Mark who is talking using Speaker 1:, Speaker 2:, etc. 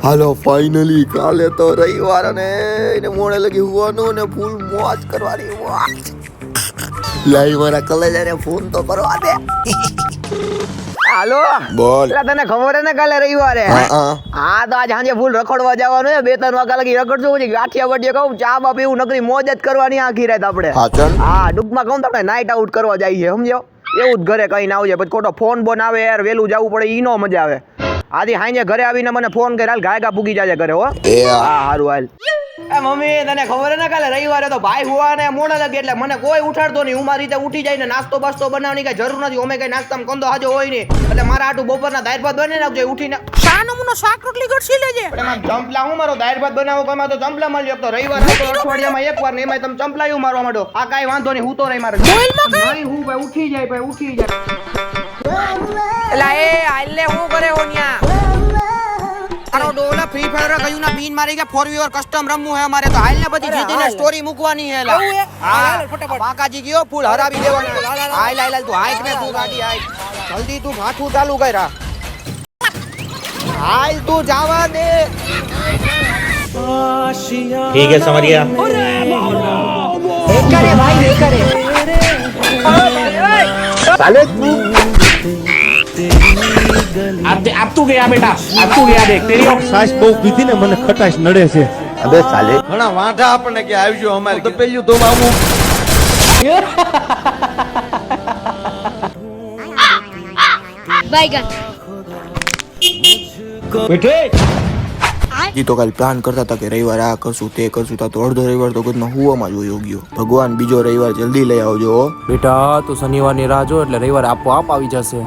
Speaker 1: હાલો finally કાલે તો રવિવાર અને એને મોડે લગી હોવાનું ને ફૂલ મોજ કરવાની મોજ. લાઈ મારા કલેજાને ફોન તો કરવા દે.
Speaker 2: હાલો
Speaker 1: બોલ.
Speaker 2: એટલે તને ખબર હે ને કાલે રવિવારે?
Speaker 1: હા
Speaker 2: તો આજ સાંજે ફૂલ રખડવા જવાનું છે. 2-3 વાગ્યા લગી રખડશું, પછી ગાંઠિયા વડિયા કહું, ચા બા પીવું, નકરી મોજ જ કરવાની આખી રાત આપણે.
Speaker 1: હા ચાલ.
Speaker 2: હા ટૂંકમાં કહું તો આપણે નાઇટ આઉટ કરવા જઈએ, સમજો? એવું જ ઘરે કઈ ના આવજે, પછી ખોટો ફોન બોન આવે યાર, વેલું જવું પડે, ઈ નો મજા આવે. આથી હાંજે ઘરે આવીને મને ફોન કરી, હાલ ગાયકા પૂગી જાજે ઘરે હો.
Speaker 1: એ
Speaker 2: હા હારું હાલ. એ મમ્મી તને ખબર હે ને કાલે રવિવારે તો ભાઈ હુવા ને મોડા લગે એટલે મને કોઈ ઉઠાડતો નહીં. હું મારી રીતે ઉઠી જાય ને નાસ્તો બાસ્તો બનાવવાની કઈ જરૂર નથી. ઓમે કઈ નાસ્તામાં કંદો હાજો હોય નહીં, એટલે મારા આટું બપોરના દાળ ભાત બને નાખજો ઉઠીને.
Speaker 3: શાનમુનો શાક રોટલી ગળસી લેજે.
Speaker 2: પણ એમાં ચંપલા હું મારો દાળ ભાત બનાવો કમા તો ચંપલા મળ્યો. તો રવિવાર હતો અઠવાડિયામાં એકવાર ને એમાં તમે ચંપલા એવું મારવા માંડો. આ કાઈ વાંધો નહીં, હું તો નહીં મારે નહીં. હું ભાઈ ઉઠી જાય, ભાઈ ઉઠી જાય.
Speaker 3: એલા એ આલે હું કરે ઓન્યા આરો ડોલા ફ્રી ફાયર કયું ના પીન મારી કે 4v4 કસ્ટમ રમવું હે અમારે, તો હાલ ને પછી જીતીને સ્ટોરી મૂકવાની હે. લા હા બાકાજી ગયો ફૂલ હરાવી દેવાનો. હાલ હાલ તું હાઈક ને તું ગાડી હાઈક જલ્દી તું ભાઠું ચાલુ કર. હાલ તું જાવા દે.
Speaker 4: ठीक है समरिया
Speaker 3: કરે ભાઈ કરે
Speaker 2: ચાલે
Speaker 4: अब तू गया बेटा, अब तू गया देख तेरी
Speaker 5: સાસ બહુ પીધી ને મને ખટાશ નડે છે.
Speaker 1: અબે સાલે
Speaker 5: ઘણા વાંઢા આપણને કે આવજો અમારે તો પેલું તો આવું
Speaker 6: बैगन
Speaker 4: बेटे
Speaker 1: જી તો કાલ પ્લાન કરતા હતા કે રવિવારે આ કરશું તે કરશું, તો અડધો રવિવાર તો ઘરમાં હુવામાં જ વયો ગયો. ભગવાન બીજો રવિવાર જલ્દી લઈ આવજો.
Speaker 7: બેટા તું શનિવારની રાહ જો એટલે રવિવારે આપોઆપ આવી જશે.